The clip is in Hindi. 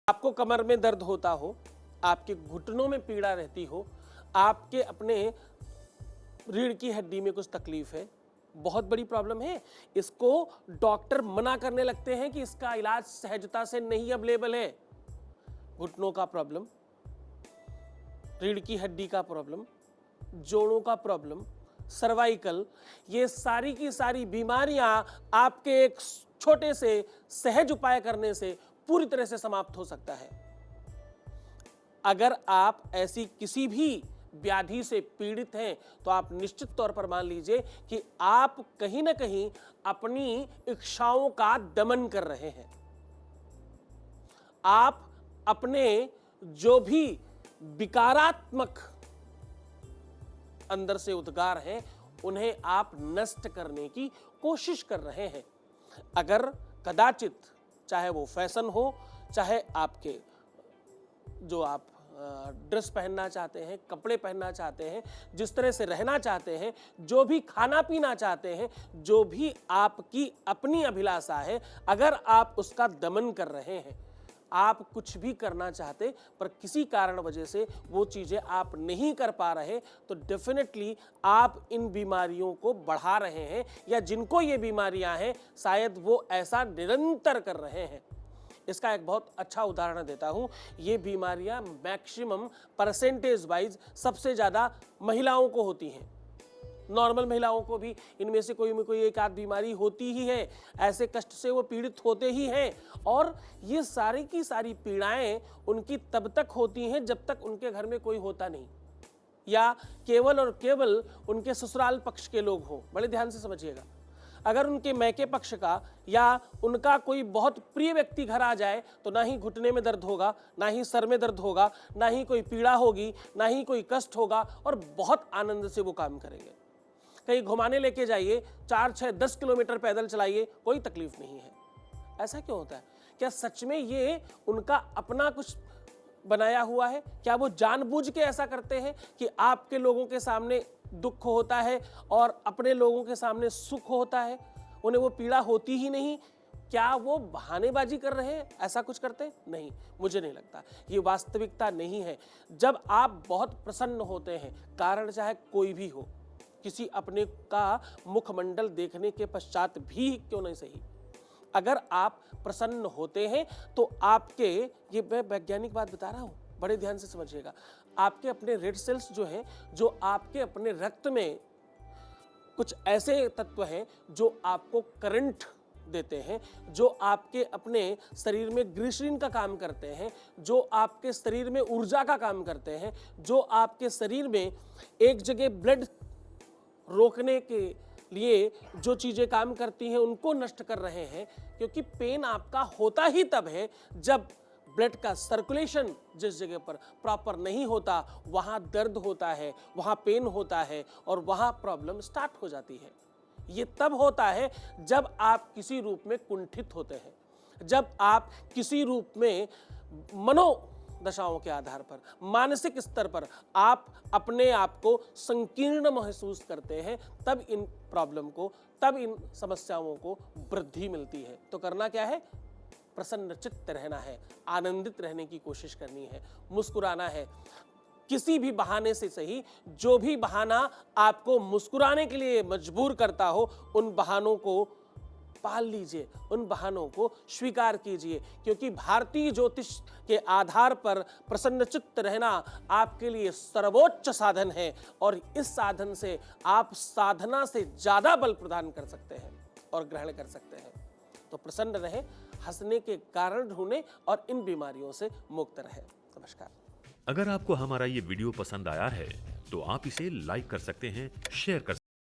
आपको कमर में दर्द होता हो, आपके घुटनों में पीड़ा रहती हो, आपके अपने रीढ़ की हड्डी में कुछ तकलीफ है, बहुत बड़ी प्रॉब्लम है, इसको डॉक्टर मना करने लगते हैं कि इसका इलाज सहजता से नहीं अवेलेबल है। घुटनों का प्रॉब्लम, रीढ़ की हड्डी का प्रॉब्लम, जोड़ों का प्रॉब्लम, सर्वाइकल, ये सारी की सारी बीमारियां आपके एक छोटे से सहज उपाय करने से पूरी तरह से समाप्त हो सकता है। अगर आप ऐसी किसी भी व्याधि से पीड़ित हैं तो आप निश्चित तौर पर मान लीजिए कि आप कहीं ना कहीं अपनी इच्छाओं का दमन कर रहे हैं। आप अपने जो भी विकारात्मक अंदर से उद्गार हैं उन्हें आप नष्ट करने की कोशिश कर रहे हैं। अगर कदाचित चाहे वो फैशन हो, चाहे आपके जो आप ड्रेस पहनना चाहते हैं, कपड़े पहनना चाहते हैं, जिस तरह से रहना चाहते हैं, जो भी खाना पीना चाहते हैं, जो भी आपकी अपनी अभिलाषा है, अगर आप उसका दमन कर रहे हैं, आप कुछ भी करना चाहते पर किसी कारण वजह से वो चीज़ें आप नहीं कर पा रहे, तो डेफिनेटली आप इन बीमारियों को बढ़ा रहे हैं, या जिनको ये बीमारियां हैं शायद वो ऐसा निरंतर कर रहे हैं। इसका एक बहुत अच्छा उदाहरण देता हूँ। ये बीमारियां मैक्सिमम परसेंटेज वाइज सबसे ज़्यादा महिलाओं को होती हैं। नॉर्मल महिलाओं को भी इनमें से कोई एक आध बीमारी होती ही है, ऐसे कष्ट से वो पीड़ित होते ही हैं। और ये सारी की सारी पीड़ाएं उनकी तब तक होती हैं जब तक उनके घर में कोई होता नहीं, या केवल और केवल उनके ससुराल पक्ष के लोग हों। बड़े ध्यान से समझिएगा, अगर उनके मैके पक्ष का या उनका कोई बहुत प्रिय व्यक्ति घर आ जाए तो ना ही घुटने में दर्द होगा, ना ही सर में दर्द होगा, ना ही कोई पीड़ा होगी, ना ही कोई कष्ट होगा, और बहुत आनंद से वो काम करेंगे। कहीं घुमाने लेके जाइए, 4, 6, 10 किलोमीटर पैदल चलाइए, कोई तकलीफ नहीं है। ऐसा क्यों होता है? क्या सच में ये उनका अपना कुछ बनाया हुआ है? क्या वो जानबूझ के ऐसा करते हैं कि आपके लोगों के सामने दुख होता है और अपने लोगों के सामने सुख होता है, उन्हें वो पीड़ा होती ही नहीं? क्या वो बहानेबाजी कर रहे हैं? ऐसा कुछ करते हैं? नहीं, मुझे नहीं लगता। ये वास्तविकता नहीं है। जब आप बहुत प्रसन्न होते हैं, कारण चाहे कोई भी हो, किसी अपने का मुखमंडल देखने के पश्चात भी क्यों नहीं सही, अगर आप प्रसन्न होते हैं तो आपके, ये मैं वैज्ञानिक बात बता रहा हूं, बड़े ध्यान से समझिएगा, आपके अपने रेड सेल्स जो हैं, जो आपके अपने रक्त में कुछ ऐसे तत्व हैं जो आपको करंट देते हैं, जो आपके अपने शरीर में ग्लिसरीन का काम करते हैं, जो आपके शरीर में ऊर्जा का काम करते हैं, जो आपके शरीर में एक जगह ब्लड रोकने के लिए जो चीज़ें काम करती हैं उनको नष्ट कर रहे हैं। क्योंकि पेन आपका होता ही तब है जब ब्लड का सर्कुलेशन जिस जगह पर प्रॉपर नहीं होता, वहाँ दर्द होता है, वहाँ पेन होता है, और वहाँ प्रॉब्लम स्टार्ट हो जाती है। ये तब होता है जब आप किसी रूप में कुंठित होते हैं, जब आप किसी रूप में मनोदशाओं के आधार पर, मानसिक स्तर पर आप अपने आप को संकीर्ण महसूस करते हैं, तब इन प्रॉब्लम को, तब इन समस्याओं को वृद्धि मिलती है। तो करना क्या है? प्रसन्न चित्त रहना है, आनंदित रहने की कोशिश करनी है, मुस्कुराना है, किसी भी बहाने से सही। जो भी बहाना आपको मुस्कुराने के लिए मजबूर करता हो, उन बहानों को पाल लीजिए, उन बहानों को स्वीकार कीजिए, क्योंकि भारतीय ज्योतिष के आधार पर प्रसन्नचित्त रहना आपके लिए सर्वोच्च साधन है, और इस साधन से आप साधना से ज्यादा बल प्रदान कर सकते हैं और ग्रहण कर सकते हैं। तो प्रसन्न रहें, हंसने के कारण ढूंढें और इन बीमारियों से मुक्त रहें। नमस्कार। अगर आपको हमारा ये वीडियो पसंद आया है तो आप इसे लाइक कर सकते हैं, शेयर कर